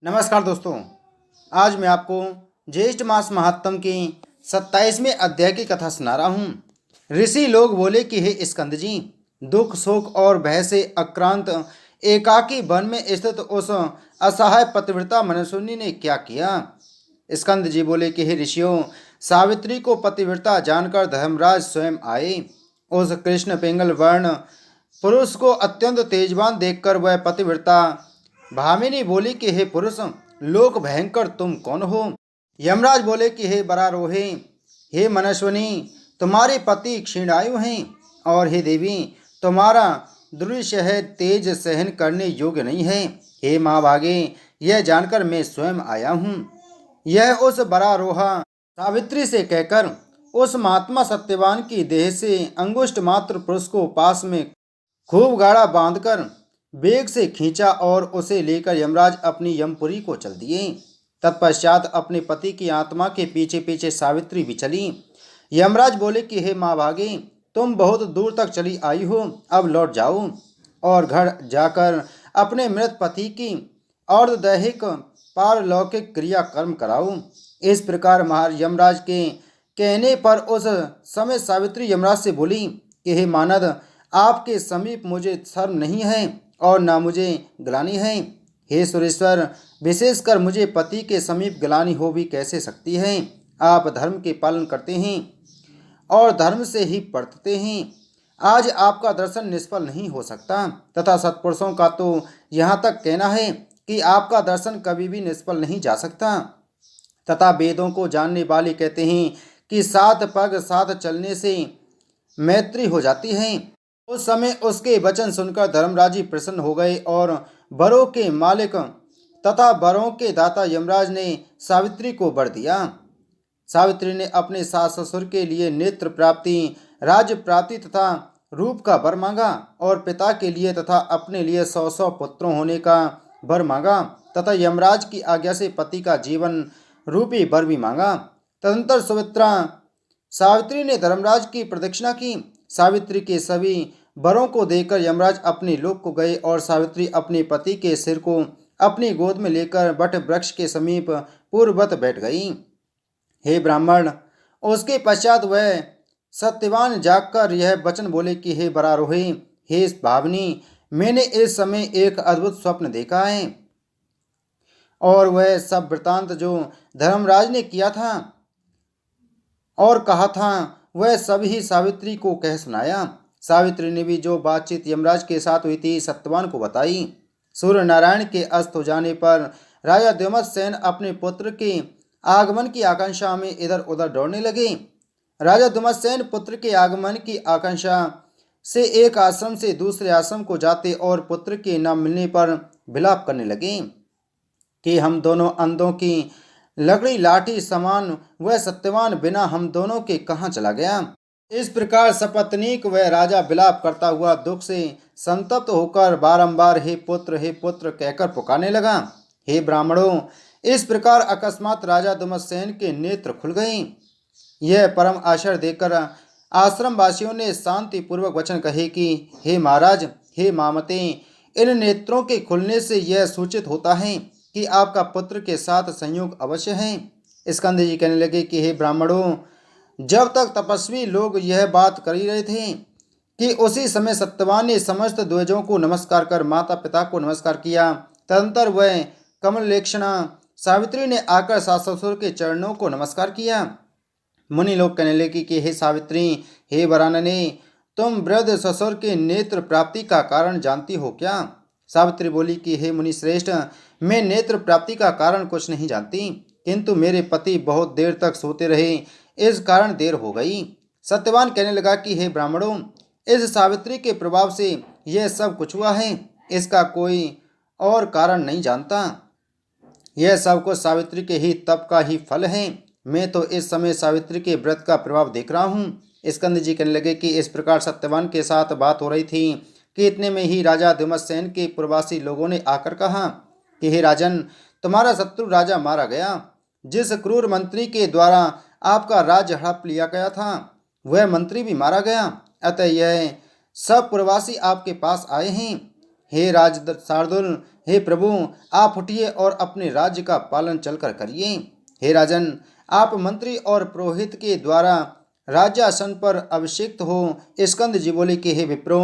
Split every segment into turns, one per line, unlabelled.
नमस्कार दोस्तों। आज मैं आपको ज्येष्ठ मास महात्म के 27वें अध्याय की कथा सुना रहा हूँ। ऋषि लोग बोले कि हे स्कंद जी, दुख शोक और भय से आक्रांत एकाकी वन में स्थित उस असहाय पतिव्रता मनस्विनी ने क्या किया। स्कंद जी बोले कि हे ऋषियों, सावित्री को पतिव्रता जानकर धर्मराज स्वयं आए। उस कृष्ण पिंगल वर्ण पुरुष को अत्यंत तेजवान देखकर वह पतिव्रता भामिनी बोली कि हे पुरुष, लोक भयंकर तुम कौन हो। यमराज बोले कि हे बरारोहे, हे मनस्विनी, तुम्हारे पति क्षीणायु हैं, और हे देवी, तुम्हारा दुर्विषह तेज सहन करने योग्य नहीं है। हे माँ भागे, यह जानकर मैं स्वयं आया हूँ। यह उस बरारोहा सावित्री से कहकर उस महात्मा सत्यवान की देह से अंगुष्ठ मात्र पुरुष को पास में खूब गाढ़ा बांधकर वेग से खींचा और उसे लेकर यमराज अपनी यमपुरी को चल दिए। तत्पश्चात अपने पति की आत्मा के पीछे पीछे सावित्री भी चली। यमराज बोले कि हे माँ भागे, तुम बहुत दूर तक चली आई हो, अब लौट जाओ और घर जाकर अपने मृत पति की अर्धदैहिक पारलौकिक क्रिया कर्म कराओ। इस प्रकार यमराज के कहने पर उस समय सावित्री यमराज से बोली कि हे मानद, आपके समीप मुझे शर्म नहीं है और न मुझे ग्लानि है। हे सुरेश्वर, विशेषकर मुझे पति के समीप ग्लानि हो भी कैसे सकती है। आप धर्म के पालन करते हैं और धर्म से ही वर्तते हैं। आज आपका दर्शन निष्फल नहीं हो सकता, तथा सत्पुरुषों का तो यहाँ तक कहना है कि आपका दर्शन कभी भी निष्फल नहीं जा सकता। तथा वेदों को जानने वाले कहते हैं कि 7 पग 7 चलने से मैत्री हो जाती है। उस समय उसके वचन सुनकर धर्मराज जी प्रसन्न हो गए और वरों के मालिक तथा वरों के दाता यमराज ने सावित्री को वर दिया। सावित्री ने अपने सास ससुर के लिए नेत्र प्राप्ति, राज्य प्राप्ति तथा रूप का वर मांगा और पिता के लिए तथा अपने लिए 100 पुत्रों होने का वर मांगा तथा यमराज की आज्ञा से पति का जीवन रूपी वर भी मांगा। तदंतर सुमित्रा सावित्री ने धर्मराज की प्रदक्षिणा की। सावित्री के सभी वरों को देकर यमराज अपने लोक को गए और सावित्री अपने पति के सिर को अपनी गोद में लेकर वट वृक्ष के समीप पूर्ववत बैठ गई। हे ब्राह्मण, उसके पश्चात वह सत्यवान जागकर यह वचन बोले कि हे बरारोहे, हे भावनी, मैंने इस समय एक अद्भुत स्वप्न देखा है और वह सब वृतांत जो धर्मराज ने किया था और कहा था वह सभी सावित्री को कह सुनाया। सावित्री ने भी जो बातचीत यमराज के साथ हुई थी सत्यवान को बताई। सूर्य नारायण के अस्त हो जाने पर राजा द्युमत्सेन अपने पुत्र के आगमन की आकांक्षा में इधर उधर दौड़ने लगे। राजा द्युमत्सेन पुत्र के आगमन की आकांक्षा से एक आश्रम से दूसरे आश्रम को जाते और पुत्र के न मिलने पर विलाप करने लगे कि हम दोनों अंधों की लकड़ी लाठी समान वह सत्यवान बिना हम दोनों के कहाँ चला गया। इस प्रकार सपत्नीक वह राजा विलाप करता हुआ दुख से संतप्त होकर बारंबार हे पुत्र कहकर पुकारने लगा। हे ब्राह्मणों, इस प्रकार अकस्मात राजा दुमत्सेन के नेत्र खुल गए। यह परम आश्चर्य देखकर आश्रम वासियों ने शांति पूर्वक वचन कहे कि हे महाराज, हे मामते, इन नेत्रों के खुलने से यह सूचित होता है कि आपका पुत्र के साथ संयोग अवश्य है। स्कंद जी कहने लगे कि हे ब्राह्मणों, जब तक तपस्वी लोग यह बात कर ही रहे थे कि उसी समय सत्यवान ने समस्त द्विजों को नमस्कार कर माता पिता को नमस्कार किया। तदंतर वह कमलेक्षणा सावित्री ने आकर सास ससुर के चरणों को नमस्कार किया। मुनि लोग कहने लगे कि हे सावित्री, हे वरानने, तुम वृद्ध ससुर के नेत्र प्राप्ति का कारण जानती हो क्या। सावित्री बोली कि हे मुनि श्रेष्ठ, मैं नेत्र प्राप्ति का कारण कुछ नहीं जानती, किंतु मेरे पति बहुत देर तक सोते रहे, इस कारण देर हो गई। सत्यवान कहने लगा कि हे ब्राह्मणों, इस सावित्री के प्रभाव से यह सब कुछ हुआ है, इसका कोई और कारण नहीं जानता। यह सब कुछ सावित्री के ही तप का ही फल है। मैं तो इस समय सावित्री के व्रत का प्रभाव देख रहा हूँ। स्कंद जी कहने लगे कि इस प्रकार सत्यवान के साथ बात हो रही थी कि इतने में ही राजा द्युमत्सेन के पूर्ववासी लोगों ने आकर कहा कि हे राजन, तुम्हारा शत्रु राजा मारा गया। जिस क्रूर मंत्री के द्वारा आपका राज्य हड़प लिया गया था वह मंत्री भी मारा गया। अतः यह सब प्रवासी आपके पास आए हैं। हे राज शार्दुल, हे प्रभु, आप उठिए और अपने राज्य का पालन चलकर करिए। हे राजन, आप मंत्री और पुरोहित के द्वारा राज्यासन पर अभिषिक्त हो। स्कंद जी बोले कि हे विप्रो,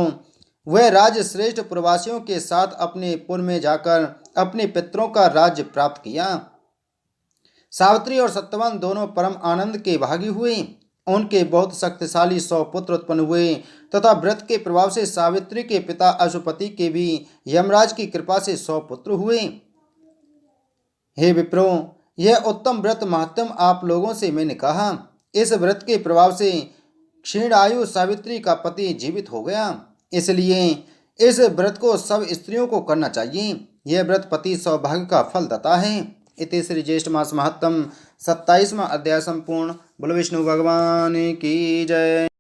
वह राज श्रेष्ठ प्रवासियों के साथ अपने पुर में जाकर अपने पितरों का राज्य प्राप्त किया। सावित्री और सत्यवान दोनों परम आनंद के भागी हुए। उनके बहुत शक्तिशाली 100 पुत्र उत्पन्न हुए तथा व्रत के प्रभाव से सावित्री के पिता अशुपति के भी यमराज की कृपा से 100 पुत्र हुए। हे विप्रो, यह उत्तम व्रत महात्म आप लोगों से मैंने कहा। इस व्रत के प्रभाव से क्षीण आयु सावित्री का पति जीवित हो गया, इसलिए इस व्रत को सब स्त्रियों को करना चाहिए। यह व्रत पति सौभाग्य का फल देता है। इति श्री ज्येष्ठ मास महात्म 27वां अध्याय संपूर्ण। बोलो विष्णु भगवान की जय।